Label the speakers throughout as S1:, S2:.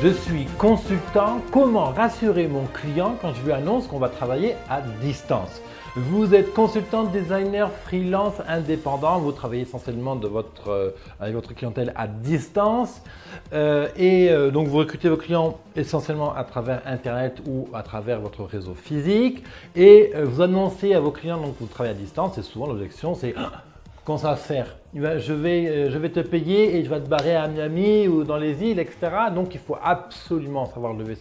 S1: Je suis consultant. Comment rassurer mon client quand je lui annonce qu'on va travailler à distance? Vous êtes consultant, designer, freelance, indépendant. Vous travaillez essentiellement avec votre clientèle à distance. Donc vous recrutez vos clients essentiellement à travers Internet ou à travers votre réseau physique. Et vous annoncez à vos clients donc, que vous travaillez à distance. Et souvent l'objection c'est comment ça va se faire? Je vais te payer et je vais te barrer à Miami ou dans les îles, etc. Donc, il faut absolument savoir lever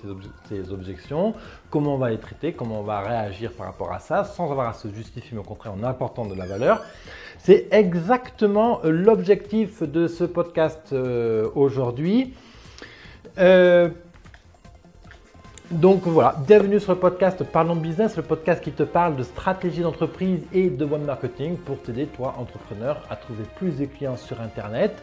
S1: ces objections, comment on va les traiter, comment on va réagir par rapport à ça, sans avoir à se justifier, mais au contraire en apportant de la valeur. C'est exactement l'objectif de ce podcast aujourd'hui. Donc voilà, bienvenue sur le podcast Parlons Business, le podcast qui te parle de stratégie d'entreprise et de web marketing pour t'aider, toi, entrepreneur, à trouver plus de clients sur Internet.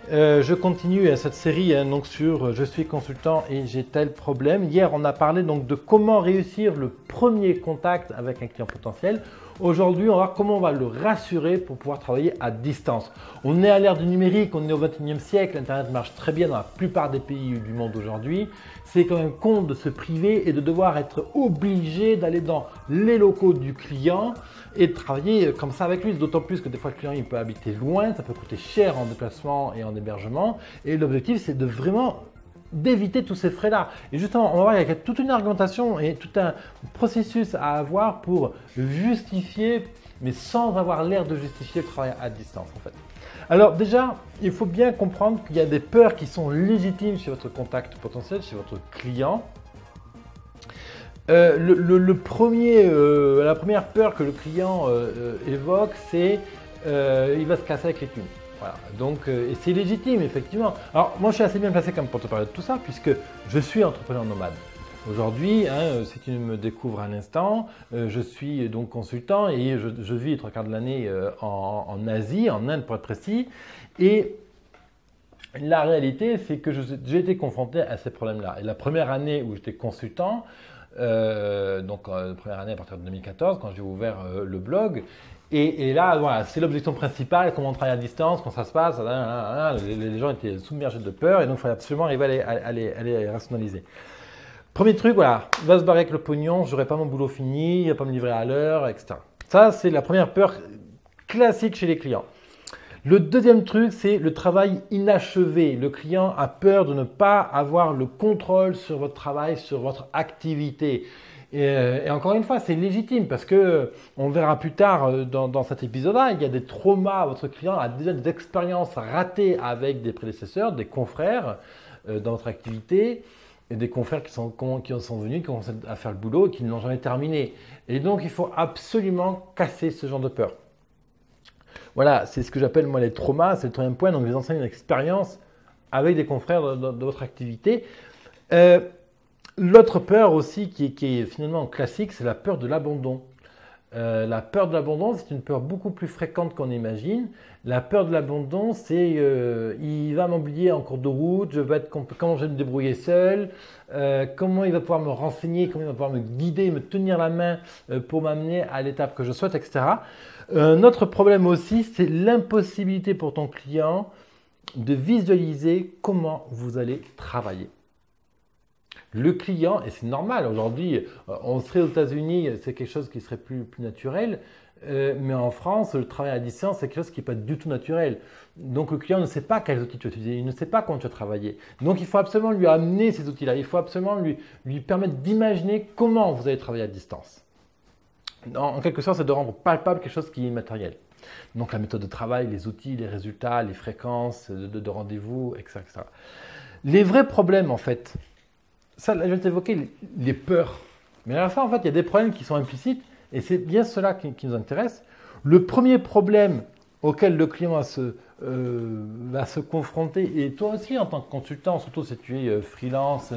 S1: Je continue cette série donc sur Je suis consultant et j'ai tel problème. Hier, on a parlé donc de comment réussir le premier contact avec un client potentiel. Aujourd'hui, on va voir comment on va le rassurer pour pouvoir travailler à distance. On est à l'ère du numérique, on est au 21e siècle, Internet marche très bien dans la plupart des pays du monde aujourd'hui. C'est quand même con de se priver et de devoir être obligé d'aller dans les locaux du client et de travailler comme ça avec lui. D'autant plus que des fois le client il peut habiter loin, ça peut coûter cher en déplacement et en hébergement. Et l'objectif c'est de vraiment d'éviter tous ces frais-là. Et justement, on va voir qu'il y a toute une argumentation et tout un processus à avoir pour justifier, mais sans avoir l'air de justifier le travail à distance en fait. Alors déjà, il faut bien comprendre qu'il y a des peurs qui sont légitimes chez votre contact potentiel, chez votre client. La première peur que le client évoque, c'est il va se casser avec les thunes. Voilà. Donc, et c'est légitime, effectivement. Alors, moi, je suis assez bien placé pour te parler de tout ça, puisque je suis entrepreneur nomade. Aujourd'hui, si tu me découvres à l'instant, je suis donc consultant et je vis 3 quarts de l'année en Asie, en Inde pour être précis. Et la réalité, c'est que j'ai été confronté à ces problèmes-là. Et la première année où j'étais consultant, la première année à partir de 2014, quand j'ai ouvert le blog, et là, voilà, c'est l'objection principale, comment on travaille à distance, comment ça se passe, les gens étaient submergés de peur et donc il fallait absolument arriver à les rationaliser. Premier truc, voilà, il va se barrer avec le pognon, je n'aurai pas mon boulot fini, il ne va pas me livrer à l'heure, etc. Ça, c'est la première peur classique chez les clients. Le deuxième truc, c'est le travail inachevé. Le client a peur de ne pas avoir le contrôle sur votre travail, sur votre activité. Et encore une fois, c'est légitime parce que on verra plus tard dans cet épisode-là, il y a des traumas. Votre client a déjà des expériences ratées avec des prédécesseurs, des confrères dans votre activité. Et des confrères qui sont venus, qui ont commencé à faire le boulot et qui ne l'ont jamais terminé. Et donc, il faut absolument casser ce genre de peur. Voilà, c'est ce que j'appelle moi les traumas, c'est le troisième point. Donc, les enseignes d'expérience avec des confrères de votre activité. L'autre peur aussi qui est finalement classique, c'est la peur de l'abandon. La peur de l'abandon, c'est une peur beaucoup plus fréquente qu'on imagine. La peur de l'abandon, c'est il va m'oublier en cours de route, comment je vais me débrouiller seul, comment il va pouvoir me renseigner, comment il va pouvoir me guider, me tenir la main pour m'amener à l'étape que je souhaite, etc. Notre problème aussi, c'est l'impossibilité pour ton client de visualiser comment vous allez travailler. Le client, et c'est normal, aujourd'hui, on serait aux États-Unis, c'est quelque chose qui serait plus naturel, mais en France, le travail à distance, c'est quelque chose qui n'est pas du tout naturel. Donc le client ne sait pas quels outils tu vas utiliser, il ne sait pas comment tu vas travailler. Donc il faut absolument lui amener ces outils-là, il faut absolument lui permettre d'imaginer comment vous allez travailler à distance. En quelque sorte, c'est de rendre palpable quelque chose qui est immatériel. Donc la méthode de travail, les outils, les résultats, les fréquences de rendez-vous, etc., etc. Les vrais problèmes, en fait, ça, là, je vais t'évoquer les peurs. Mais à la fin, en fait, il y a des problèmes qui sont implicites et c'est bien cela qui nous intéresse. Le premier problème auquel le client va se confronter, et toi aussi en tant que consultant, surtout si tu es freelance,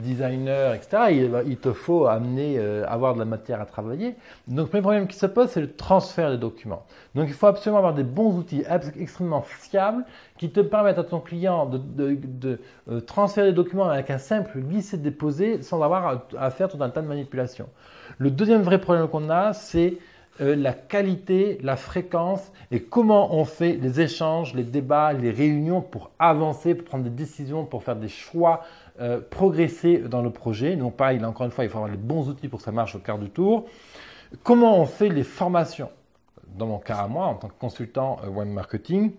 S1: designer, etc., il te faut avoir de la matière à travailler. Donc le premier problème qui se pose, c'est le transfert des documents. Donc il faut absolument avoir des bons outils extrêmement fiables qui te permettent à ton client de transférer des documents avec un simple glisser-déposer sans avoir à faire tout un tas de manipulations. Le deuxième vrai problème qu'on a, c'est la qualité, la fréquence et comment on fait les échanges, les débats, les réunions pour avancer, pour prendre des décisions, pour faire des choix, progresser dans le projet. Donc pareil, là, encore une fois, il faut avoir les bons outils pour que ça marche au quart du tour. Comment on fait les formations? Dans mon cas à moi, en tant que consultant web marketing,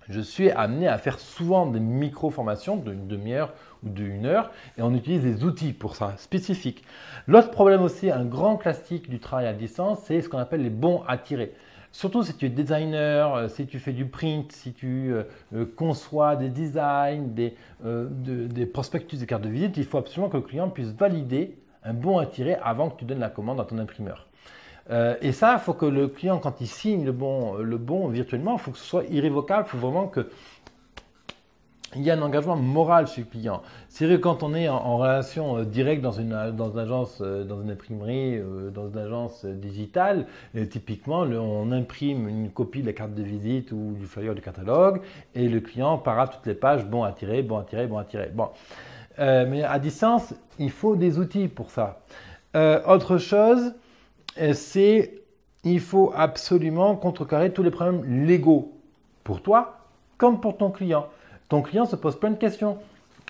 S1: je suis amené à faire souvent des micro-formations d'une demi-heure ou d'une heure et on utilise des outils pour ça, spécifiques. L'autre problème aussi, un grand classique du travail à distance, c'est ce qu'on appelle les bons à tirer. Surtout si tu es designer, si tu fais du print, si tu conçois des designs, des prospectus, des cartes de visite, il faut absolument que le client puisse valider un bon à tirer avant que tu donnes la commande à ton imprimeur. Et ça, il faut que le client, quand il signe le bon virtuellement, il faut que ce soit irrévocable. Il faut vraiment qu'il y ait un engagement moral chez le client. C'est vrai que quand on est en relation directe dans une agence, dans une imprimerie, dans une agence digitale, typiquement, on imprime une copie de la carte de visite ou du flyer du catalogue et le client parade toutes les pages, bon à tirer, bon à tirer, bon à tirer. Bon. Mais à distance, il faut des outils pour ça. Autre chose, il faut absolument contrecarrer tous les problèmes légaux pour toi comme pour ton client. Ton client se pose plein de questions.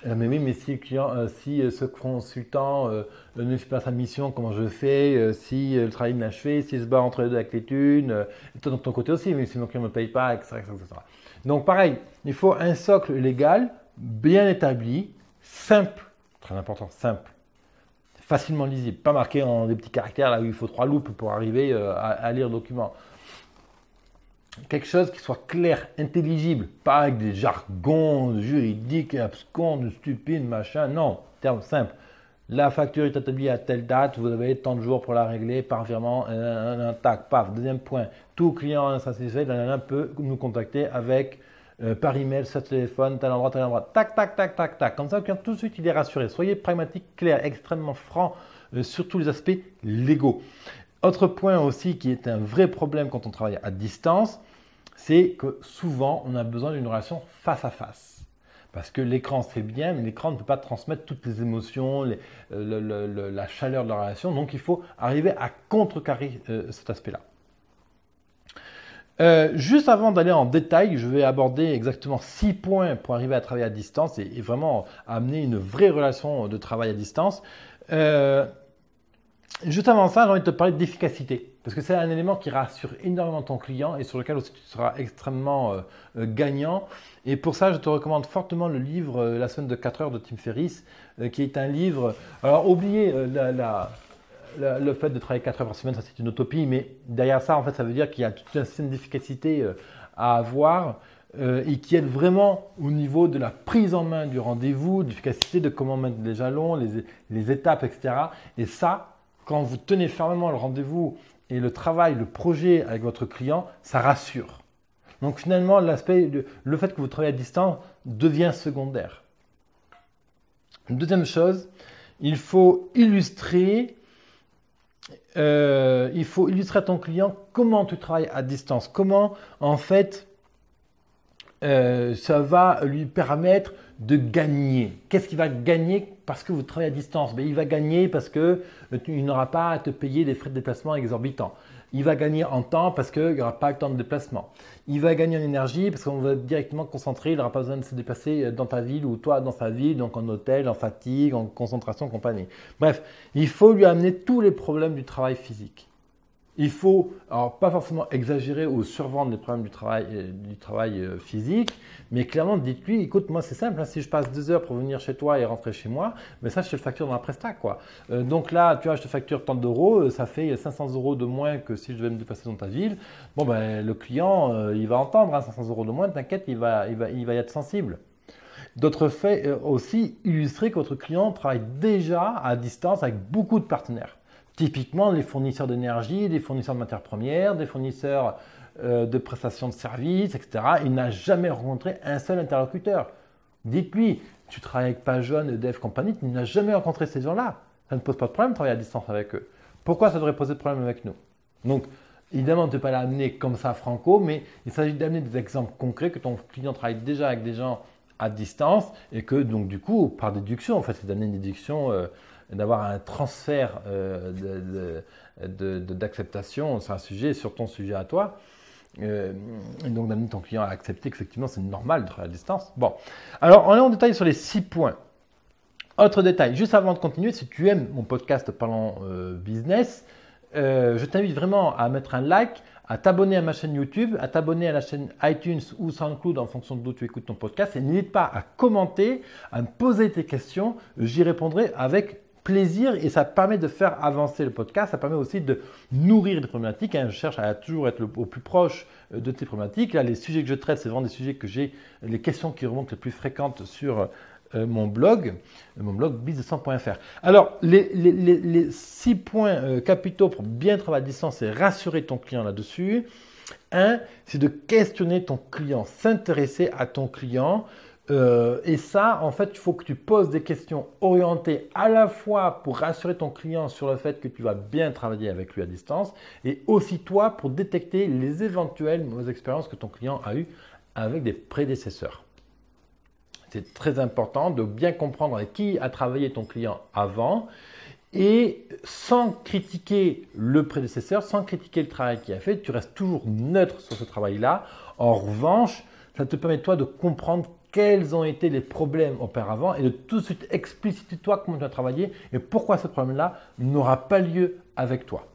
S1: Mais oui, mais si ce consultant ne fait pas sa mission, comment je fais? Si le travail est inachevé, s'il se bat entre les deux avec les thunes, et toi de ton côté aussi, mais si mon client ne me paye pas, etc., etc. Donc pareil, il faut un socle légal bien établi, simple, très important, simple. Facilement lisible, pas marqué en des petits caractères là où il faut 3 loupes pour arriver à lire le document. Quelque chose qui soit clair, intelligible, pas avec des jargons juridiques, abscons, stupides, machin. Non, terme simple. La facture est établie à telle date, vous avez tant de jours pour la régler par virement, tac, paf. Deuxième point, tout client insatisfait peut nous contacter avec par email, sur téléphone, tel endroit, tac, tac, tac, tac, tac. Comme ça, le client, tout de suite, il est rassuré. Soyez pragmatique, clair, extrêmement franc sur tous les aspects légaux. Autre point aussi qui est un vrai problème quand on travaille à distance, c'est que souvent, on a besoin d'une relation face à face. Parce que l'écran, c'est bien, mais l'écran ne peut pas transmettre toutes les émotions, la chaleur de la relation. Donc, il faut arriver à contrecarrer cet aspect-là. Juste avant d'aller en détail, je vais aborder exactement 6 points pour arriver à travailler à distance et vraiment amener une vraie relation de travail à distance. Juste avant ça, j'ai envie de te parler d'efficacité parce que c'est un élément qui rassure énormément ton client et sur lequel aussi tu seras extrêmement gagnant. Et pour ça, je te recommande fortement le livre La semaine de 4 heures de Tim Ferriss qui est un livre… Alors, oubliez le fait de travailler 4 heures par semaine, ça c'est une utopie, mais derrière ça, en fait, ça veut dire qu'il y a toute un système d'efficacité à avoir et qui aide vraiment au niveau de la prise en main du rendez-vous, d'efficacité, de comment mettre les jalons, les étapes, etc. Et ça, quand vous tenez fermement le rendez-vous et le travail, le projet avec votre client, ça rassure. Donc finalement, le fait que vous travaillez à distance devient secondaire. Deuxième chose, il faut illustrer à ton client comment tu travailles à distance, comment en fait ça va lui permettre de gagner. Qu'est-ce qu'il va gagner parce que vous travaillez à distance? Il va gagner parce qu'il n'aura pas à te payer des frais de déplacement exorbitants. Il va gagner en temps parce qu'il n'y aura pas le temps de déplacement. Il va gagner en énergie parce qu'on va directement concentrer, il n'aura pas besoin de se déplacer dans ta ville ou toi dans sa ville, donc en hôtel, en fatigue, en concentration, compagnie. Bref, il faut lui amener tous les problèmes du travail physique. Il faut, alors pas forcément exagérer ou survendre les problèmes du travail physique, mais clairement dites-lui, écoute, moi c'est simple, hein, si je passe 2 heures pour venir chez toi et rentrer chez moi, mais ça je te le facture dans la presta, quoi. Donc là, tu vois, je te facture tant d'euros, ça fait 500 € de moins que si je devais me déplacer dans ta ville. Bon, ben le client, il va entendre, hein, 500 € de moins, t'inquiète, il va y être sensible. D'autres faits aussi illustrer que votre client travaille déjà à distance avec beaucoup de partenaires. Typiquement, les fournisseurs d'énergie, des fournisseurs de matières premières, des fournisseurs de prestations de services, etc. Il n'a jamais rencontré un seul interlocuteur. Dites-lui, tu travailles avec PageOne, EDF, compagnie, tu n'as jamais rencontré ces gens-là. Ça ne pose pas de problème de travailler à distance avec eux. Pourquoi ça devrait poser de problème avec nous? Donc, évidemment, tu ne peux pas l'amener comme ça franco, mais il s'agit d'amener des exemples concrets que ton client travaille déjà avec des gens à distance et que donc du coup, par déduction, en fait, c'est d'amener une déduction d'avoir un transfert d'acceptation sur un sujet, sur ton sujet à toi. Et donc d'amener ton client à accepter qu'effectivement c'est normal de travailler à distance. Bon, alors on est en détail sur les 6 points. Autre détail, juste avant de continuer, si tu aimes mon podcast Parlons Business, je t'invite vraiment à mettre un like, à t'abonner à ma chaîne YouTube, à t'abonner à la chaîne iTunes ou SoundCloud en fonction d'où tu écoutes ton podcast. Et n'hésite pas à commenter, à me poser tes questions. J'y répondrai avec plaisir et ça permet de faire avancer le podcast. Ça permet aussi de nourrir des problématiques. Je cherche à toujours être au plus proche de tes problématiques. Là, les sujets que je traite, c'est vraiment des sujets que j'ai, les questions qui remontent les plus fréquentes sur mon blog business100.fr. Alors, les 6 points capitaux pour bien travailler à distance et rassurer ton client là-dessus. 1, c'est de questionner ton client, s'intéresser à ton client. Et ça, en fait, il faut que tu poses des questions orientées à la fois pour rassurer ton client sur le fait que tu vas bien travailler avec lui à distance et aussi toi pour détecter les éventuelles mauvaises expériences que ton client a eues avec des prédécesseurs. C'est très important de bien comprendre avec qui a travaillé ton client avant et sans critiquer le prédécesseur, sans critiquer le travail qu'il a fait, tu restes toujours neutre sur ce travail-là. En revanche, ça te permet toi de comprendre quels ont été les problèmes auparavant et de tout de suite expliciter toi comment tu as travaillé et pourquoi ce problème-là n'aura pas lieu avec toi.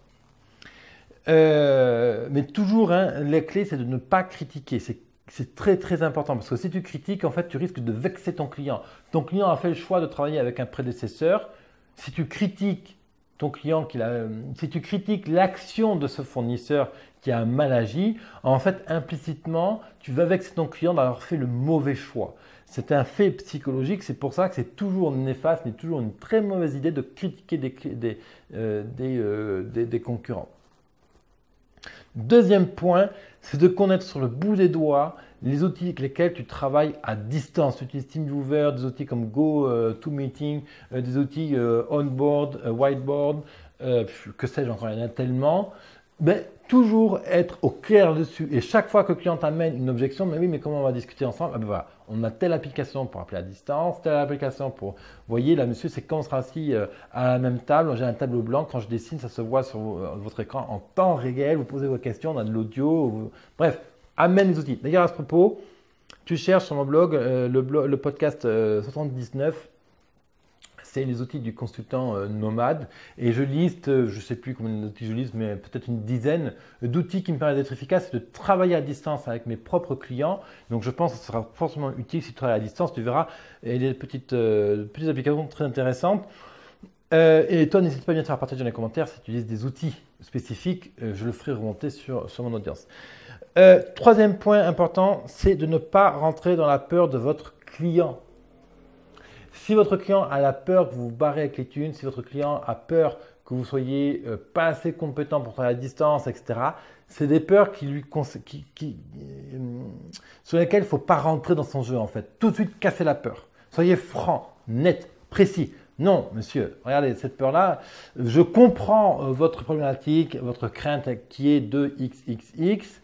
S1: Mais toujours, la clé, c'est de ne pas critiquer. C'est très très important parce que si tu critiques, en fait, tu risques de vexer ton client. Ton client a fait le choix de travailler avec un prédécesseur. Si tu critiques ton client, si tu critiques l'action de ce fournisseur qui a mal agi, en fait, implicitement, tu vas vexer ton client d'avoir fait le mauvais choix. C'est un fait psychologique, c'est pour ça que c'est toujours néfaste, c'est toujours une très mauvaise idée de critiquer des concurrents. Deuxième point, c'est de connaître sur le bout des doigts les outils avec lesquels tu travailles à distance. Tu utilises TeamViewer, des outils comme GoToMeeting, des outils Onboard, Whiteboard, que sais-je encore, il y en a tellement. Mais toujours être au clair dessus. Et chaque fois que le client t'amène une objection, mais oui, mais comment on va discuter ensemble? Ah ben voilà, on a telle application pour appeler à distance, telle application pour… Vous voyez, là, monsieur, c'est quand on sera assis à la même table, j'ai un tableau blanc, quand je dessine, ça se voit sur votre écran en temps réel, vous posez vos questions, on a de l'audio, bref, amène les outils. D'ailleurs, à ce propos, tu cherches sur mon blog, le podcast 79, c'est les outils du consultant nomade et je liste, je ne sais plus combien d'outils je liste, mais peut-être une dizaine d'outils qui me permettent d'être efficace et de travailler à distance avec mes propres clients. Donc je pense que ce sera forcément utile si tu travailles à distance, tu verras, il y a des petites applications très intéressantes. Et toi, n'hésite pas à bien te faire partager dans les commentaires si tu utilises des outils spécifiques, je le ferai remonter sur mon audience. Troisième point important, c'est de ne pas rentrer dans la peur de votre client. Si votre client a la peur que vous vous barrez avec les thunes, si votre client a peur que vous soyez pas assez compétent pour travailler à distance, etc., c'est des peurs sur lesquelles il ne faut pas rentrer dans son jeu en fait. Tout de suite, casser la peur. Soyez franc, net, précis. Non, monsieur, regardez, cette peur-là, je comprends votre problématique, votre crainte qui est de XXX.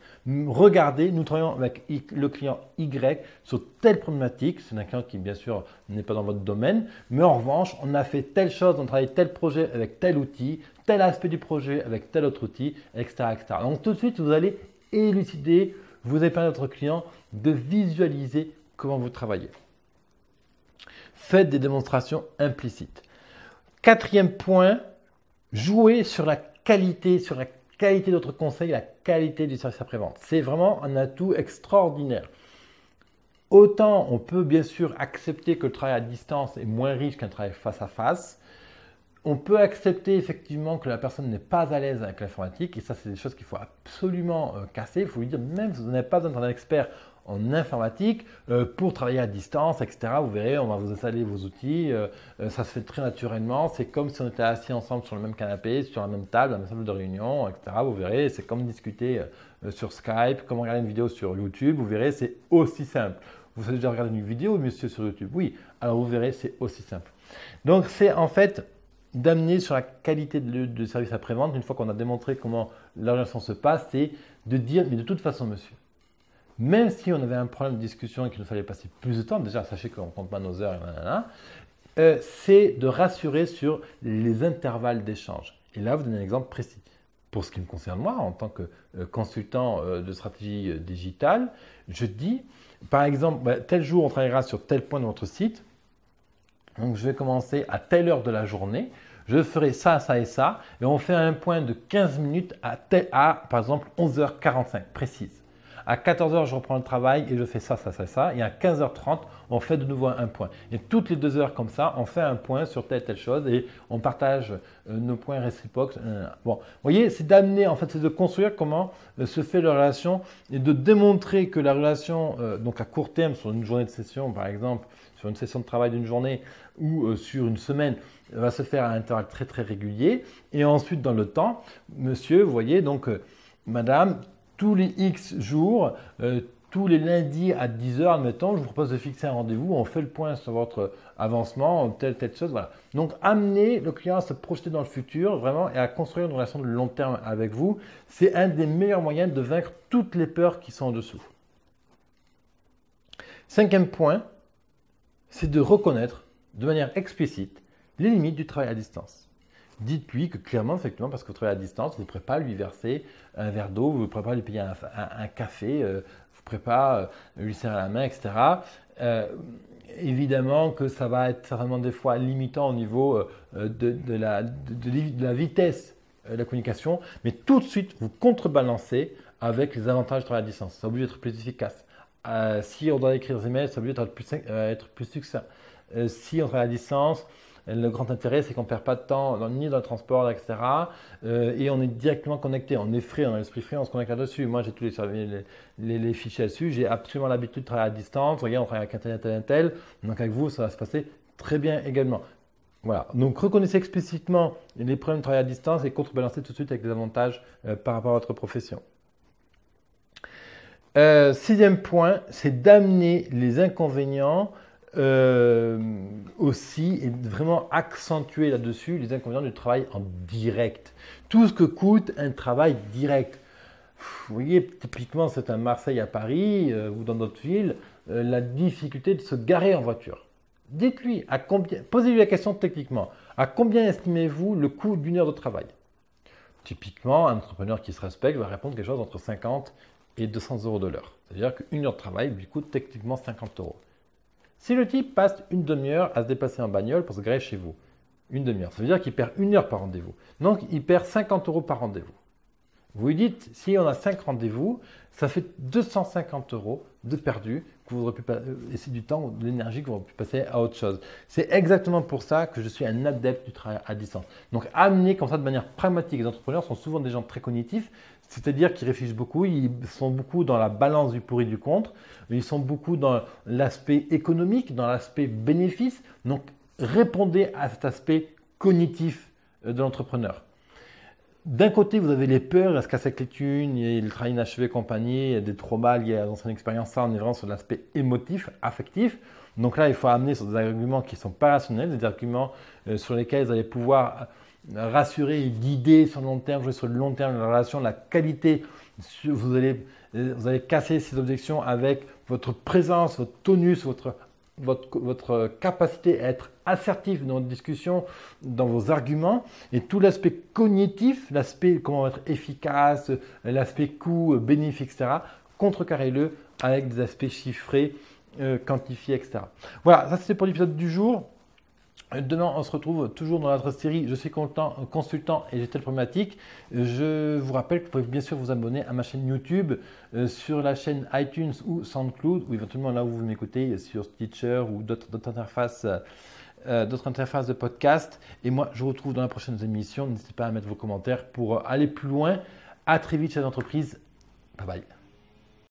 S1: Regardez, nous travaillons avec le client Y sur telle problématique. C'est un client qui, bien sûr, n'est pas dans votre domaine. Mais en revanche, on a fait telle chose, on a travaillé tel projet avec tel outil, tel aspect du projet avec tel autre outil, etc., etc. Donc, tout de suite, vous allez élucider, vous allez permettre à votre client de visualiser comment vous travaillez. Faites des démonstrations implicites. Quatrième point, jouez sur la qualité de votre conseil, la qualité du service après-vente. C'est vraiment un atout extraordinaire. Autant on peut bien sûr accepter que le travail à distance est moins riche qu'un travail face à face. On peut accepter effectivement que la personne n'est pas à l'aise avec l'informatique et ça, c'est des choses qu'il faut absolument casser. Il faut lui dire, même si vous n'avez pas besoin d'un expert en informatique pour travailler à distance, etc. Vous verrez, on va vous installer vos outils. Ça se fait très naturellement. C'est comme si on était assis ensemble sur le même canapé, sur la même table, dans la même salle de réunion, etc. Vous verrez, c'est comme discuter sur Skype, comme regarder une vidéo sur YouTube. Vous verrez, c'est aussi simple. Vous avez déjà regardé une vidéo, monsieur, sur YouTube? Oui. Alors vous verrez, c'est aussi simple. Donc c'est en fait d'amener sur la qualité de service après-vente, une fois qu'on a démontré comment l'organisation se passe, c'est de dire, mais de toute façon, monsieur, même si on avait un problème de discussion et qu'il nous fallait passer plus de temps, déjà, sachez qu'on ne compte pas nos heures, c'est de rassurer sur les intervalles d'échange. Et là, vous donnez un exemple précis. Pour ce qui me concerne moi, en tant que consultant de stratégie digitale, je dis, par exemple, tel jour, on travaillera sur tel point de votre site. Donc, je vais commencer à telle heure de la journée. Je ferai ça, ça et ça. Et on fait un point de 15 minutes par exemple, 11h45, précise. À 14h, je reprends le travail et je fais ça, ça, ça, ça. Et à 15h30, on fait de nouveau un point. Et toutes les 2 heures comme ça, on fait un point sur telle chose et on partage nos points réciproques. Bon, vous voyez, c'est d'amener, en fait, c'est de construire comment se fait la relation et de démontrer que la relation, donc à court terme, sur une journée de session, par exemple, sur une session de travail d'une journée ou sur une semaine, va se faire à intervalles très, très réguliers. Et ensuite, dans le temps, monsieur, vous voyez, donc, madame, tous les X jours, tous les lundis à 10h, admettons, je vous propose de fixer un rendez-vous, on fait le point sur votre avancement, telle chose, voilà. Donc, amener le client à se projeter dans le futur, vraiment, et à construire une relation de long terme avec vous, c'est un des meilleurs moyens de vaincre toutes les peurs qui sont en dessous. 5e point, c'est de reconnaître de manière explicite les limites du travail à distance. Dites-lui que clairement, effectivement, parce que vous travaillez à distance, vous ne pourrez pas lui verser un verre d'eau, vous ne pourrez pas lui payer un café, vous ne pourrez pas lui serrer la main, etc. Évidemment que ça va être certainement des fois limitant au niveau de la vitesse de la communication, mais tout de suite, vous contrebalancez avec les avantages du travail à distance. Ça oblige d'être plus efficace. Si on doit écrire des emails, ça oblige d'être plus succinct. Si on travaille à distance, le grand intérêt, c'est qu'on ne perd pas de temps ni dans le transport, etc. Et on est directement connecté. On est free, on a l'esprit free, on se connecte là-dessus. Moi, j'ai tous les fichiers là-dessus. J'ai absolument l'habitude de travailler à distance. Vous voyez, on travaille avec un tel. Donc, avec vous, ça va se passer très bien également. Voilà. Donc, reconnaissez explicitement les problèmes de travail à distance et contrebalancez tout de suite avec des avantages par rapport à votre profession. 6e point, c'est d'amener les inconvénients aussi et vraiment accentuer là-dessus les inconvénients du travail en direct. Tout ce que coûte un travail direct. Vous voyez, typiquement, c'est à Marseille, à Paris ou dans d'autres villes, la difficulté de se garer en voiture. Dites-lui, posez-lui la question techniquement. À combien estimez-vous le coût d'une heure de travail? Typiquement, un entrepreneur qui se respecte va répondre quelque chose entre 50 et 200 € de l'heure. C'est-à-dire qu'une heure de travail lui coûte techniquement 50 €. Si le type passe une demi-heure à se déplacer en bagnole pour se garer chez vous, une demi-heure, ça veut dire qu'il perd 1 heure par rendez-vous. Donc, il perd 50 € par rendez-vous. Vous lui dites, si on a 5 rendez-vous, ça fait 250 € de perdu que vous aurez pu et c'est du temps, de l'énergie que vous aurez pu passer à autre chose. C'est exactement pour ça que je suis un adepte du travail à distance. Donc, amener comme ça de manière pragmatique. Les entrepreneurs sont souvent des gens très cognitifs, c'est-à-dire qu'ils réfléchissent beaucoup, ils sont beaucoup dans la balance du pour et du contre, ils sont beaucoup dans l'aspect économique, dans l'aspect bénéfice. Donc, répondez à cet aspect cognitif de l'entrepreneur. D'un côté, vous avez les peurs, il se casser avec les thunes, et le travail inachevé et compagnie, il y a des traumas liés à l'ancienne expérience. Ça, on est vraiment sur l'aspect émotif, affectif. Donc là, il faut amener sur des arguments qui ne sont pas rationnels, des arguments sur lesquels vous allez pouvoir rassurer et guider sur le long terme, jouer sur le long terme de la relation, la qualité. Vous allez casser ces objections avec votre présence, votre tonus, votre capacité à être assertif dans votre discussion, dans vos arguments, et tout l'aspect cognitif, l'aspect comment être efficace, l'aspect coût, bénéfice, etc. Contrecarrez-le avec des aspects chiffrés, quantifiés, etc. Voilà, ça c'est pour l'épisode du jour. Demain, on se retrouve toujours dans notre série « Je suis consultant et j'ai telle problématique ». Je vous rappelle que vous pouvez bien sûr vous abonner à ma chaîne YouTube, sur la chaîne iTunes ou SoundCloud, ou éventuellement là où vous m'écoutez, sur Stitcher ou d'autres interfaces de podcast. Et moi, je vous retrouve dans la prochaine émission. N'hésitez pas à mettre vos commentaires pour aller plus loin. À très vite, chef d'entreprise. Bye bye.